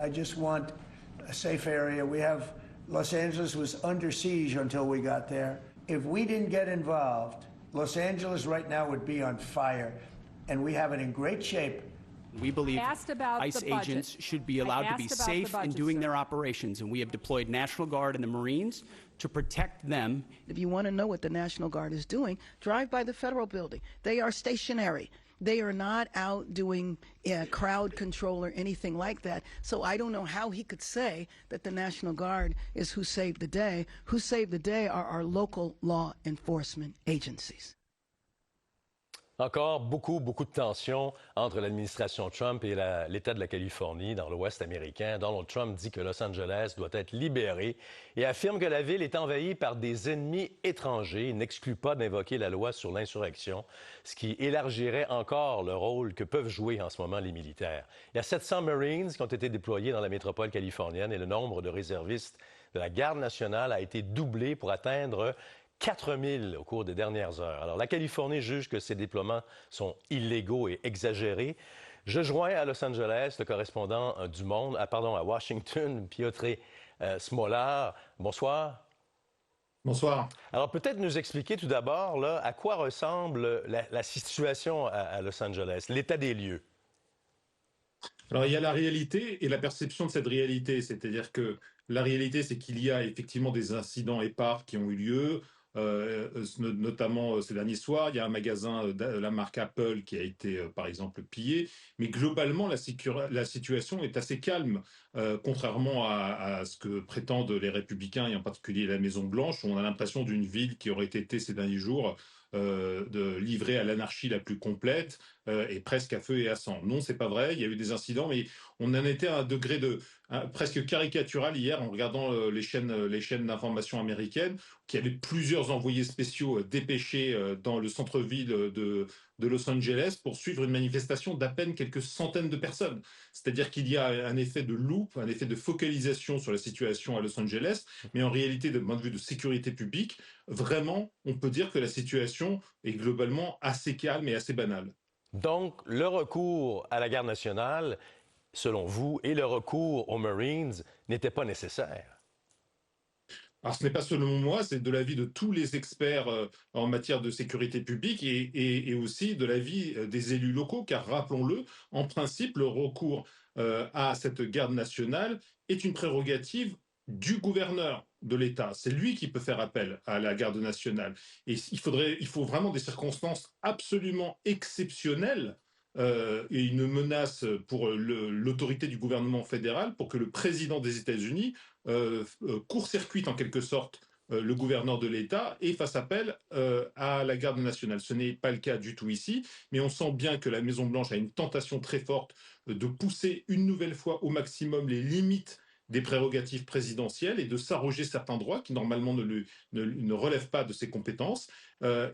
I just want a safe area. We have Los Angeles was under siege until we got there. If we didn't get involved, Los Angeles right now would be on fire, and we have it in great shape. We believe ICE agents should be allowed to be safe in doing their operations, and we have deployed National Guard and the Marines to protect them. If you want to know what the National Guard is doing, drive by the Federal Building. They are stationary. They are not out doing crowd control or anything like that. So I don't know how he could say that the National Guard is who saved the day. Who saved the day are our local law enforcement agencies. Encore beaucoup de tensions entre l'administration Trump et l'État de la Californie dans l'Ouest américain. Donald Trump dit que Los Angeles doit être libéré et affirme que la ville est envahie par des ennemis étrangers. Il n'exclut pas d'invoquer la loi sur l'insurrection, ce qui élargirait encore le rôle que peuvent jouer en ce moment les militaires. Il y a 700 Marines qui ont été déployés dans la métropole californienne et le nombre de réservistes de la Garde nationale a été doublé pour atteindre 4 000 au cours des dernières heures. Alors, la Californie juge que ces déploiements sont illégaux et exagérés. Je joins à Los Angeles le correspondant du Monde, à Washington, Piotr Smolar. Bonsoir. Bonsoir. Alors, peut-être nous expliquer tout d'abord là, à quoi ressemble la situation à Los Angeles, l'état des lieux. Alors, il y a la réalité et la perception de cette réalité. C'est-à-dire que la réalité, c'est qu'il y a effectivement des incidents épars qui ont eu lieu. Notamment ces derniers soirs, il y a un magasin de la marque Apple qui a été, par exemple, pillé. Mais globalement, la situation est assez calme, contrairement à ce que prétendent les républicains, et en particulier la Maison-Blanche, où on a l'impression d'une ville qui aurait été ces derniers jours livrée à l'anarchie la plus complète et presque à feu et à sang. Non, c'est pas vrai, il y a eu des incidents, mais on en était à un degré presque caricatural hier en regardant les chaînes d'information américaines, qui avaient plusieurs envoyés spéciaux dépêchés dans le centre-ville de Los Angeles pour suivre une manifestation d'à peine quelques centaines de personnes. C'est-à-dire qu'il y a un effet de loupe, un effet de focalisation sur la situation à Los Angeles, mais en réalité, de point de vue de sécurité publique, vraiment, on peut dire que la situation est globalement assez calme et assez banale. Donc, le recours à la Garde nationale, selon vous, et le recours aux Marines n'étaient pas nécessaires? Alors, ce n'est pas seulement moi, c'est de l'avis de tous les experts en matière de sécurité publique et aussi de l'avis des élus locaux, car rappelons-le, en principe, le recours à cette garde nationale est une prérogative du gouverneur de l'État. C'est lui qui peut faire appel à la garde nationale. Et il faut vraiment des circonstances absolument exceptionnelles et une menace pour l'autorité du gouvernement fédéral pour que le président des États-Unis court-circuite en quelque sorte le gouverneur de l'État et fasse appel à la garde nationale. Ce n'est pas le cas du tout ici, mais on sent bien que la Maison-Blanche a une tentation très forte de pousser une nouvelle fois au maximum les limites des prérogatives présidentielles et de s'arroger certains droits qui normalement ne relèvent pas de ses compétences.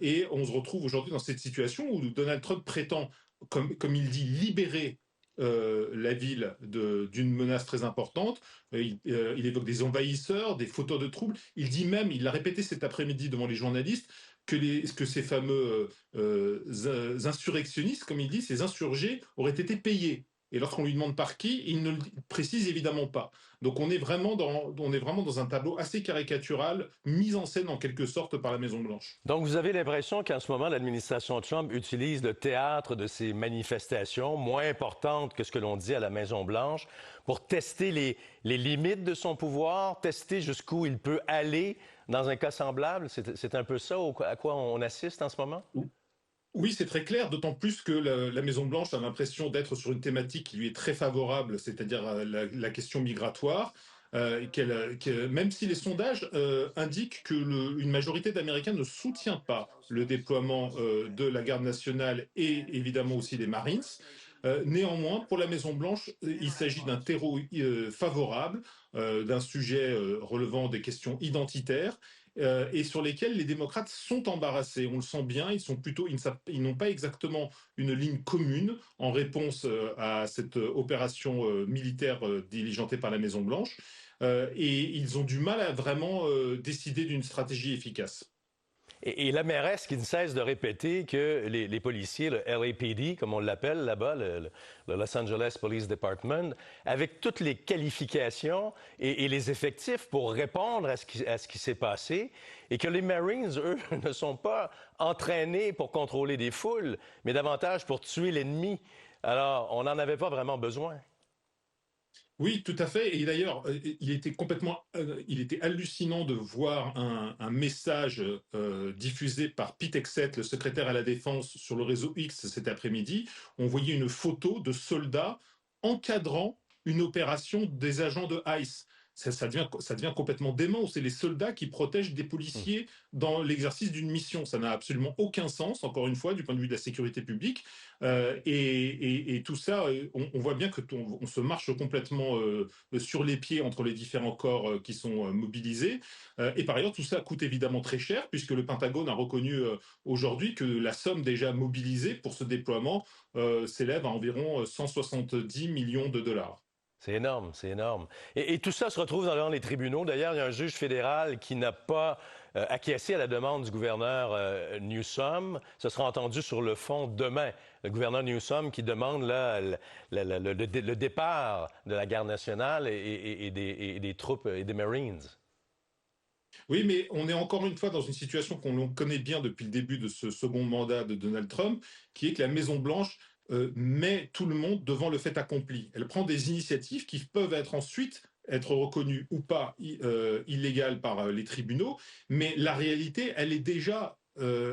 Et on se retrouve aujourd'hui dans cette situation où Donald Trump prétend, comme il dit, libérer la ville d'une menace très importante. Il évoque des envahisseurs, des fauteurs de troubles. Il dit même, il l'a répété cet après-midi devant les journalistes, que ces fameux insurrectionnistes, comme il dit, ces insurgés auraient été payés. Et lorsqu'on lui demande par qui, il ne le précise évidemment pas. Donc on est vraiment dans un tableau assez caricatural, mis en scène en quelque sorte par la Maison-Blanche. Donc vous avez l'impression qu'en ce moment, l'administration Trump utilise le théâtre de ces manifestations, moins importantes que ce que l'on dit à la Maison-Blanche, pour tester les limites de son pouvoir, tester jusqu'où il peut aller dans un cas semblable. C'est un peu ça à quoi on assiste en ce moment? Oui, c'est très clair, d'autant plus que la Maison-Blanche a l'impression d'être sur une thématique qui lui est très favorable, c'est-à-dire la question migratoire, même si les sondages indiquent qu'une majorité d'Américains ne soutient pas le déploiement de la Garde nationale et évidemment aussi des Marines. Néanmoins, pour la Maison-Blanche, il s'agit d'un terreau favorable, d'un sujet relevant des questions identitaires, et sur lesquels les démocrates sont embarrassés. On le sent bien, ils n'ont pas exactement une ligne commune en réponse à cette opération militaire diligentée par la Maison-Blanche, et ils ont du mal à vraiment décider d'une stratégie efficace. Et la mairesse qui ne cesse de répéter que les policiers, le LAPD, comme on l'appelle là-bas, le Los Angeles Police Department, avec toutes les qualifications et les effectifs pour répondre à ce qui s'est passé, et que les Marines, eux, ne sont pas entraînés pour contrôler des foules, mais davantage pour tuer l'ennemi. Alors, on n'en avait pas vraiment besoin. Oui, tout à fait. Et d'ailleurs, il était hallucinant de voir un message diffusé par Pete Hegseth, le secrétaire à la Défense, sur le réseau X cet après-midi. On voyait une photo de soldats encadrant une opération des agents de ICE. Ça devient complètement dément. C'est les soldats qui protègent des policiers dans l'exercice d'une mission. Ça n'a absolument aucun sens, encore une fois, du point de vue de la sécurité publique. Et tout ça, on voit bien qu'on se marche complètement sur les pieds entre les différents corps qui sont mobilisés. Et par ailleurs, tout ça coûte évidemment très cher, puisque le Pentagone a reconnu aujourd'hui que la somme déjà mobilisée pour ce déploiement s'élève à environ 170 millions de dollars. C'est énorme, c'est énorme. Et tout ça se retrouve dans les tribunaux. D'ailleurs, il y a un juge fédéral qui n'a pas acquiescé à la demande du gouverneur Newsom. Ce sera entendu sur le fond demain. Le gouverneur Newsom qui demande là, le départ de la garde nationale et des troupes et des Marines. Oui, mais on est encore une fois dans une situation qu'on connaît bien depuis le début de ce second mandat de Donald Trump, qui est que la Maison-Blanche met tout le monde devant le fait accompli. Elle prend des initiatives qui peuvent ensuite être reconnues ou pas illégales par les tribunaux, mais la réalité, elle est déjà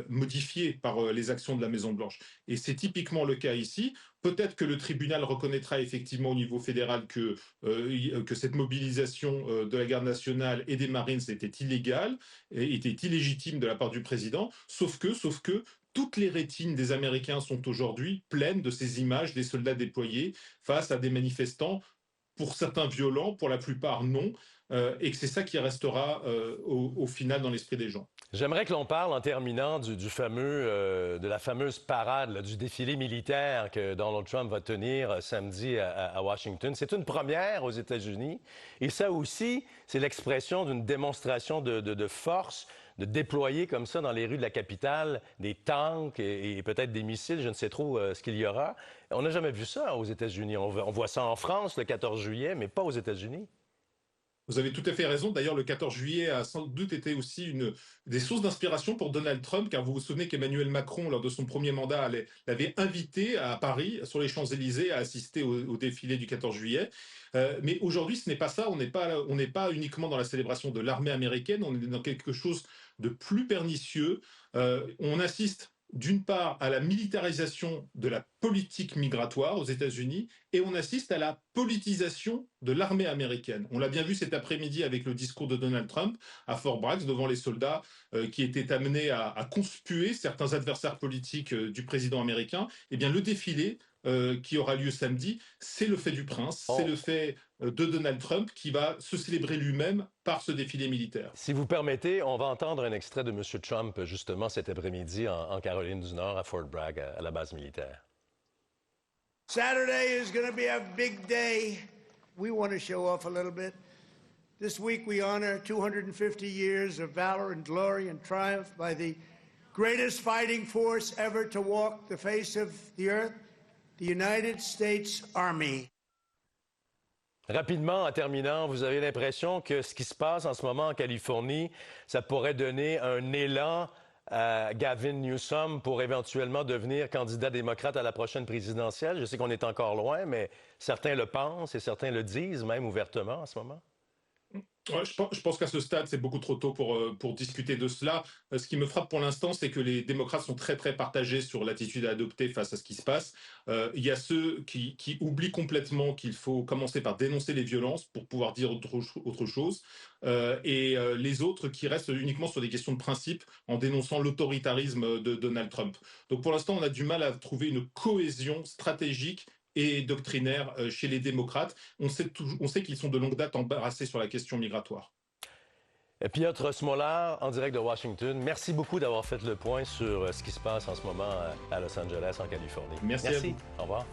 modifiée par les actions de la Maison-Blanche. Et c'est typiquement le cas ici. Peut-être que le tribunal reconnaîtra effectivement au niveau fédéral que cette mobilisation de la garde nationale et des Marines était illégale, était illégitime de la part du président, sauf que toutes les rétines des Américains sont aujourd'hui pleines de ces images des soldats déployés face à des manifestants, pour certains violents, pour la plupart non, et que c'est ça qui restera au final dans l'esprit des gens. J'aimerais que l'on parle en terminant de la fameuse parade, là, du défilé militaire que Donald Trump va tenir samedi à Washington. C'est une première aux États-Unis, et ça aussi, c'est l'expression d'une démonstration de force, de déployer comme ça dans les rues de la capitale des tanks et peut-être des missiles, je ne sais trop ce qu'il y aura. On n'a jamais vu ça aux États-Unis. On voit ça en France le 14 juillet, mais pas aux États-Unis. Vous avez tout à fait raison. D'ailleurs, le 14 juillet a sans doute été aussi une des sources d'inspiration pour Donald Trump, car vous vous souvenez qu'Emmanuel Macron, lors de son premier mandat, l'avait invité à Paris, sur les Champs-Élysées, à assister au défilé du 14 juillet. Mais aujourd'hui, ce n'est pas ça. On n'est pas uniquement dans la célébration de l'armée américaine, on est dans quelque chose de plus pernicieux. On assiste d'une part à la militarisation de la politique migratoire aux États-Unis et on assiste à la politisation de l'armée américaine. On l'a bien vu cet après-midi avec le discours de Donald Trump à Fort Bragg devant les soldats qui étaient amenés à conspuer certains adversaires politiques du président américain. Eh bien, le défilé qui aura lieu samedi, c'est le fait du prince, c'est le fait de Donald Trump qui va se célébrer lui-même par ce défilé militaire. Si vous permettez, on va entendre un extrait de M. Trump justement cet après-midi en Caroline du Nord, à Fort Bragg, à la base militaire. Saturday is going to be a big day. We want to show off a little bit. This week we honor 250 years of valor and glory and triumph by the greatest fighting force ever to walk the face of the earth, the United States Army. Rapidement, en terminant, vous avez l'impression que ce qui se passe en ce moment en Californie, ça pourrait donner un élan à Gavin Newsom pour éventuellement devenir candidat démocrate à la prochaine présidentielle? Je sais qu'on est encore loin, mais certains le pensent et certains le disent même ouvertement en ce moment. Ouais, je pense qu'à ce stade, c'est beaucoup trop tôt pour discuter de cela. Ce qui me frappe pour l'instant, c'est que les démocrates sont très, très partagés sur l'attitude à adopter face à ce qui se passe. Il y a ceux qui oublient complètement qu'il faut commencer par dénoncer les violences pour pouvoir dire autre chose. Et les autres qui restent uniquement sur des questions de principe en dénonçant l'autoritarisme de Donald Trump. Donc pour l'instant, on a du mal à trouver une cohésion stratégique et doctrinaire chez les démocrates. On sait qu'ils sont de longue date embarrassés sur la question migratoire. Piotr Smolar, en direct de Washington, merci beaucoup d'avoir fait le point sur ce qui se passe en ce moment à Los Angeles, en Californie. Merci à vous. Au revoir.